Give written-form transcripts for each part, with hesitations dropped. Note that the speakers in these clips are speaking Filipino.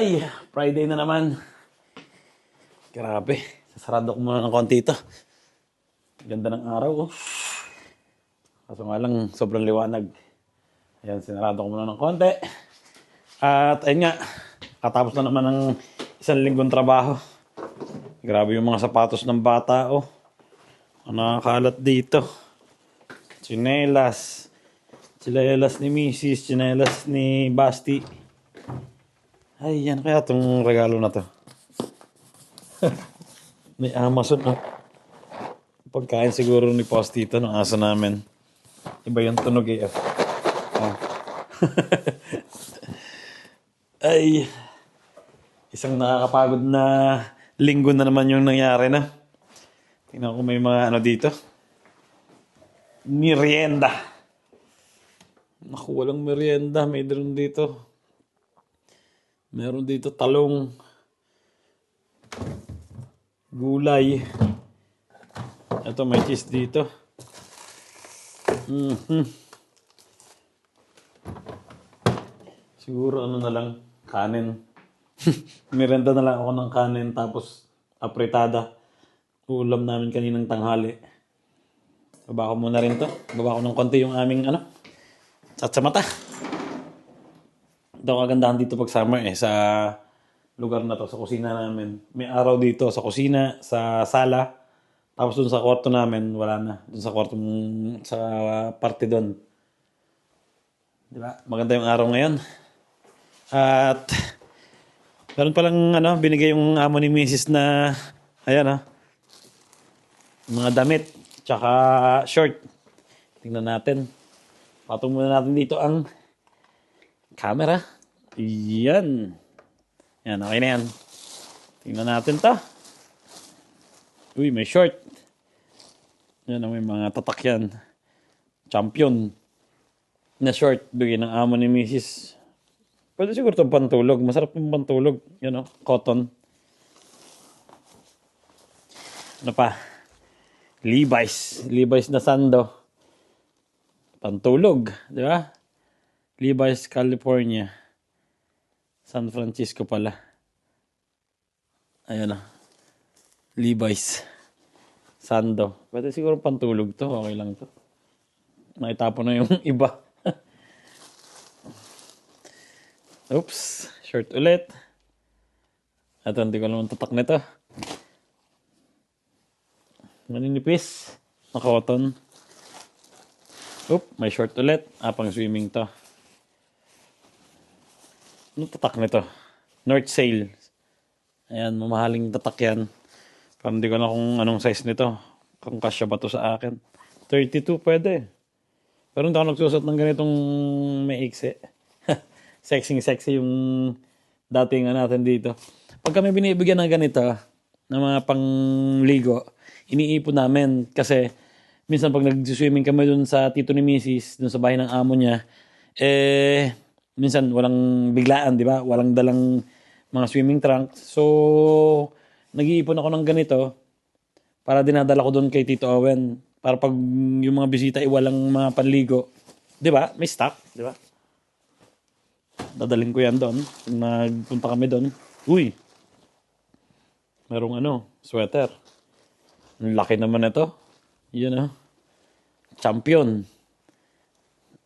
Ay, Friday na naman. Grabe. Sasarado ko muna ng konti ito. Ganda ng araw, oh. Kaso nga lang, sobrang liwanag. Ayan, sinarado ko muna ng konti. At ayun nga, katapos na naman ng isang linggong trabaho. Grabe yung mga sapatos ng bata, oh. Ang nakakalat dito. Tsinelas. Tsinelas ni Mrs. Tsinelas ni Basti. Ay, yan kaya itong regalo na to. May Amazon, oh. Pagkain siguro ni Postito ng aso namin. Iba yung tunog eh. Oh. Ay, isang nakakapagod na linggo na naman yung nangyari na. Tingnan ko may mga ano dito. Merienda. Naku, walang merienda. Meron dito. Meron dito talong. Gulay. Ito may cheese dito. Siguro ano na lang, kanin. Merenda na lang ako ng kanin tapos apritada. Ulam namin kaninang tanghali. Baba ko muna rin to. Baba ko ng konti yung aming tsatsamata. Ito kagandahan dito pag summer sa lugar na to, sa kusina namin. May araw dito sa kusina, sa sala. Tapos dun sa kwarto namin, wala na. Dun sa kwarto, sa parte dun. Diba? Maganda yung araw ngayon. At meron palang binigay yung amo ni Mrs. na ayan mga damit tsaka short. Tingnan natin. Patong muna natin dito ang camera. Yan. Yan, okay na yan. Tingnan natin to. Uy, may short. Yan, may mga tatak yan. Champion na short. Bigay ng amo ni Mrs. Pwede siguro itong pantulog. Masarap yung pantulog. Yan cotton. Ano pa? Levi's. Levi's na sando. Pantulog. Di ba? Levi's, California. San Francisco pala. Ayan Levi's. Sando. Pwede siguro pantulog to. Okay lang to. Naitapon na yung iba. Oops. Short ulit. Ito, hindi ko naman tatak nito. Maninipis. Na cotton. Oop, may short ulit. Pang swimming to. Anong tatak nito? North Sail. Ayan, mamahaling tatak yan. Parang hindi ko na kung anong size nito. Kung kasya ba to sa akin. 32 pwede. Pero hindi ako nagsusot ng ganitong may iksi. Sexy yung dating natin dito. Pag kami binibigyan ng ganito, ng mga pangligo, iniipon namin. Kasi minsan pag nag-swimming kami dun sa tito ni Mrs., dun sa bahay ng amo niya, minsan walang biglaan, di ba? Walang dalang mga swimming trunks. So, nag-iipon ako ng ganito para dinadala ko doon kay Tito Owen. Para pag yung mga bisita walang mga panligo, di ba? May stock, di ba? Dadaling ko yan doon. Pag nagpunta kami doon. Uy! Merong sweater. Ang laki naman ito. Yun Champion.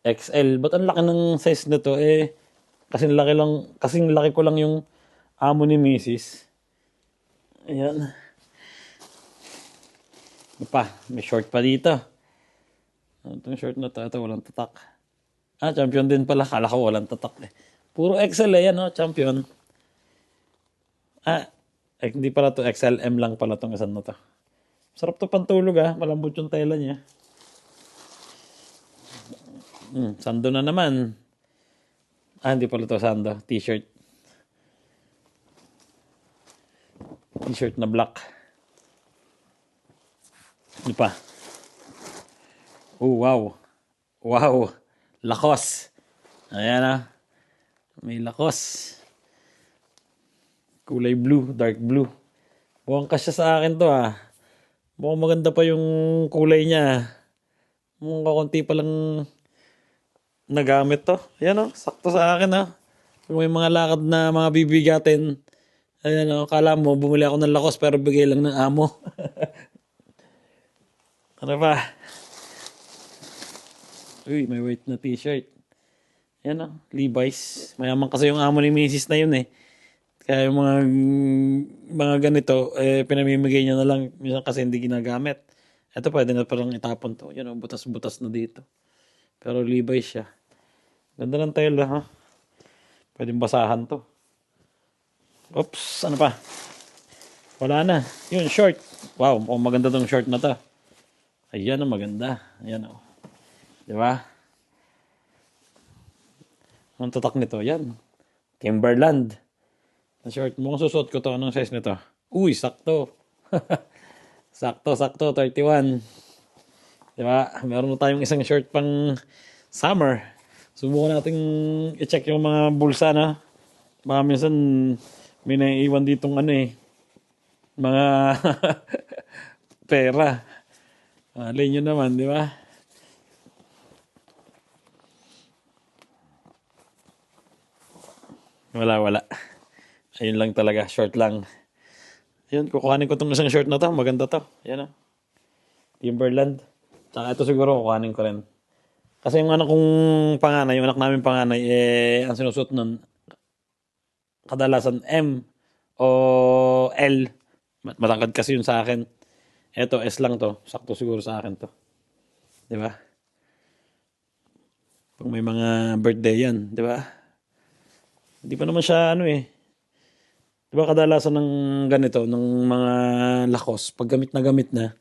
XL. Ba't ang laki ng size nito? Kasing laki ko lang yung amo ni Mrs. Ayan. May short pa dito. Itong short na to, walang tatak. Champion din pala. Kala ko walang tatak Puro XL yan, champion. Hindi pala to XLM lang pala tong isang na to. Sarap to pantulog malambot yung tela niya. Sando na naman. Hindi pala to sando. T-shirt. T-shirt na black. Ano pa? Oh, wow. Wow. Lacoste. Ayan May Lacoste. Kulay blue. Dark blue. Mukhang kasya sa akin to Mukhang maganda pa yung kulay niya. Mukhang kakunti pa lang nagamit to. Ayan sakto sa akin Pag may mga lakad na mga bibigatin, ayan o, kala mo, bumili ako ng lakos pero bigay lang ng amo. Ano pa? Uy, may white na t-shirt. Ayan o, Levi's. Mayaman kasi yung amo ni Mrs. na yun eh. Kaya yung mga ganito, pinamimigay niya na lang. Minsan kasi hindi ginagamit. Ito pwede na palang itapon to. Yan o, butas-butas na dito. Pero Levi's siya. Ganda ng tela ha. Pwedeng basahan to. Oops, ano pa? Wala na. Yun, short. Wow, maganda tong short na to. Ayan o, maganda. Ayan o. Diba? Anong tatak nito? Yan. Timberland. Na short. Mukhang susuot ko to. Anong size nito? Uy, sakto. Sakto, 31. Diba? Meron na tayong isang short pang summer. Subukan natin i-check yung mga bulsa na. Baka minsan may naiiwan ditong mga pera. Alay nyo naman, di ba? Wala. Ayun lang talaga, short lang. Ayun, kukuhanin ko itong isang short na to. Maganda to. Ayan o. Timberland. Tsaka ito siguro kukuhanin ko rin. Kasi yung anak kong panganay, yung anak namin panganay, ang sinusuot nun, kadalasan M o L. Matangkad kasi yun sa akin. Eto, S lang to. Sakto siguro sa akin to. Di ba? Pag may mga birthday yan, di ba? Hindi pa naman siya Di ba kadalasan ng ganito, ng mga lakos, pag gamit na,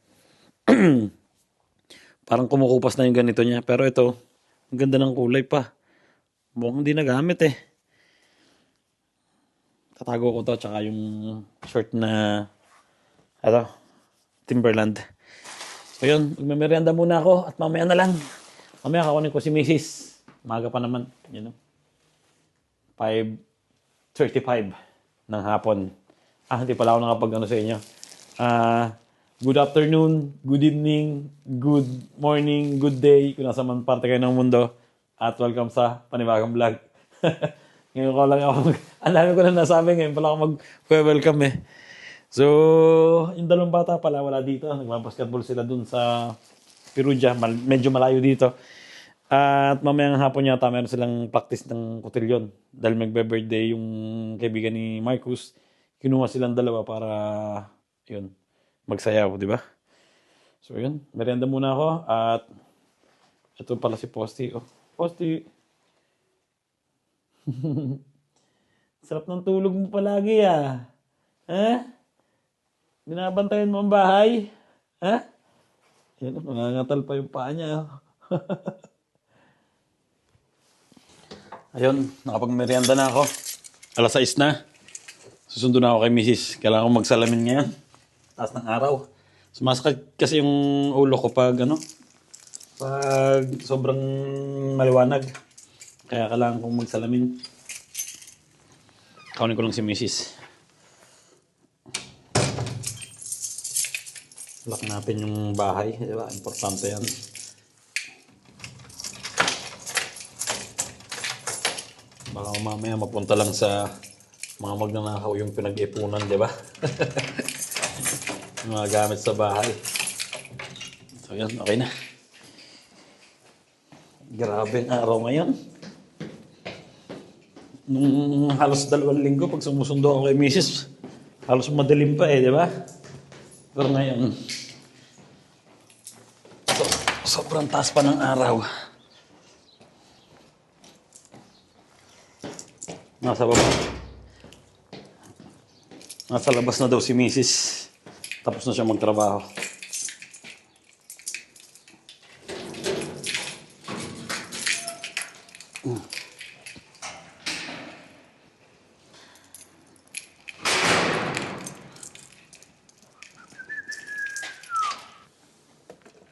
parang kumukupas na yung ganito niya. Pero ito, ang ganda ng kulay pa. Mukhang hindi nagamit eh. Tatago ko to, tsaka yung short na, Timberland. So yun, magmemeryenda muna ako at mamaya na lang. Mamaya kakunin ko si Mrs. Maga pa naman, 5:35 ng hapon. Hindi pala ako nakapag sa inyo. Good afternoon, good evening, good morning, good day, kung nasa man parte kayo ng mundo. At welcome sa panibagong vlog. Ngayon ko lang ako ang dami ko na nasabi, ngayon pala ako mag-welcome eh. So, yung dalawang bata pala wala dito. Nagbabasketball sila dun sa Perugia. Medyo malayo dito. At mamayang hapon yata meron silang practice ng kotilyon. Dahil magbe-birthday yung kaibigan ni Marcus. Kinuha silang dalawa para magsayaw, di ba? So yun, merienda muna ako. At ito pala si Posty. Oh, Posty. Sarap ng tulog mo palagi Binabantayan mo ang bahay? Yan, nangangatal pa yung paa niya. Ayun, nakapag-merienda na ako. 6:00 na. Susundo na ako kay Mrs. Kailangan ko magsalamin ngayon. Taas ng araw. Sumasakit kasi yung ulo ko pag sobrang maliwanag. Kaya kailangan kong magsalamin. Kaunin ko lang si Mrs. Lock natin yung bahay. Diba? Importante yan. Baka mamaya mapunta lang sa mga magnanakaw yung pinag-ipunan, di ba? Yung mga gamit sa bahay. So yan, okay na. Grabe ang araw ngayon. Nung halos 2 linggo, pag sumusundo ako kay Mrs., halos madilim pa di ba? Pero ngayon, sobrang taas pa ng araw. Nasa labas na daw si Mrs. Tapos na siya magtrabaho.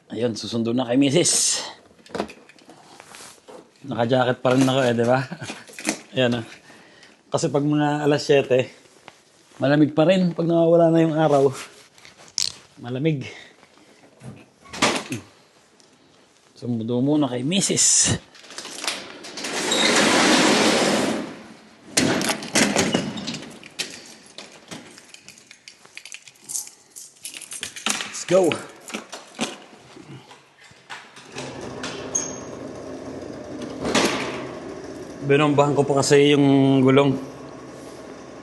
Ayun, susundo na kay Mrs. Naka-jacket pa rin ako di ba? Ayan Kasi pag mga 7:00, malamig pa rin pag nawawala na yung araw. Malamig. Sumundo muna kay Mrs. go! Binombahan ko pa kasi yung gulong.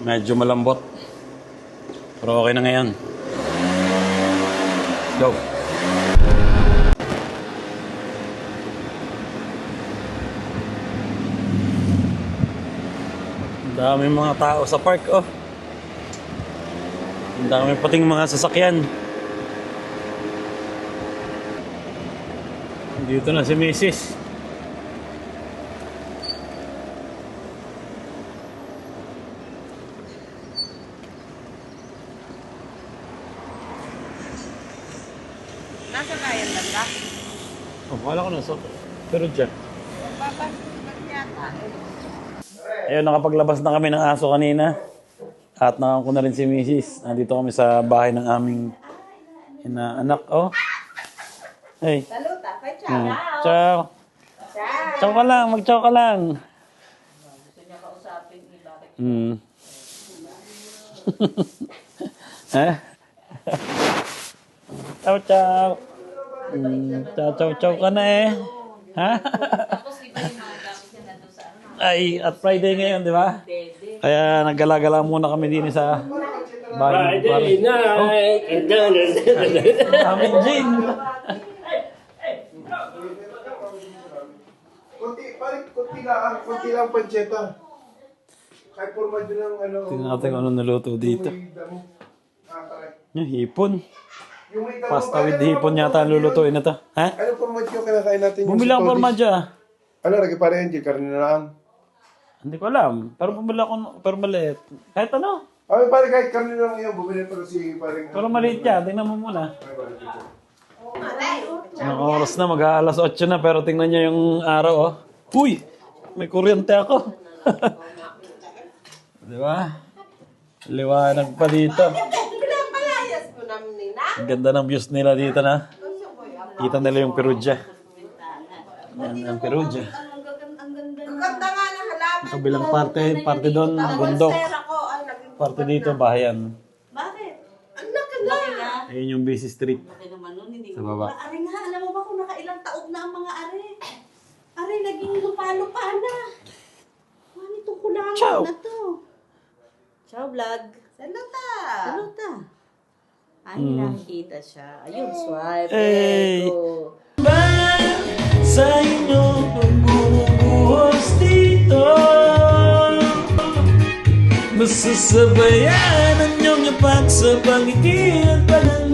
Medyo malambot. Pero okay na ngayon. Go! Ang daming mga tao sa park, oh. Ang dami pating mga sasakyan. Dito na si Mrs. Nasa kayan banda? Oh, wala ko na. Pero dyan. Papasok yata. Ayun, nakapaglabas na kami ng aso kanina. At nakako na rin si Mrs. Nandito kami sa bahay ng aming inaanak. Oh. Hey. Saluta, kay Chow. Ciao. Ciao ka lang. Mag-ciao ka lang. Gusto niya kausapin ni bakit? Eh? Ciao, ciao. Ciao, ciao, ciao ka na eh. Ha? Tapos iba yung mga gamit niya nandun sa ano? Ay, at Friday ngayon, di ba? Dede. Kaya naggala-gala muna kami din sa bahay ng pare. night. Amin, Jin. Kunti lang pancheta. Kahit forma dyan ang ano. Tingnan natin kung ano naluto dito. Yung hipon. Pasta with hipon yata ang lulutuin na to. Ha? Ano forma dyan kinakain natin? Bumili ako forma dyan. Ano, lagi pa rin, karne na lang. Hindi ko alam. Pero bumili ako, pero maliit. Kahit ano. Ay, pare, kahit karne na lang yun, bumili pa rin si paring... Pero maliit yan. Tingnan mo muna. Anong oras na? Mag-aalas 8 na. Pero tingnan nyo yung araw, oh. Uy! May kuryente ako. Di ba? Liwanag pa dito. Pinapalayas mo namin nina. Ang ganda ng views nila dito na. Kita nila yung Perugia. Yan ang Perugia. Ganda nga ng halaman. Kabilang parte doon, bundok. Ako, ay naging... Parte dito, bahayan. Bakit? Ang laki na. Ayun yung busy street. Laki naman nun, hindi Sa baba. Ari nga, alam mo ba kung nakailang taob na ang mga ari? Ari, naging lupa-lupa na. Ano itong kulangan Ciao. na to? Ciao, vlog. Saluta. Saluta. Ay, nakikita siya. Ayun, swipe. Hey. Go. Sa inyong pagbubuhos dito, masasabayan ang iyong yapak sa pangiti at panang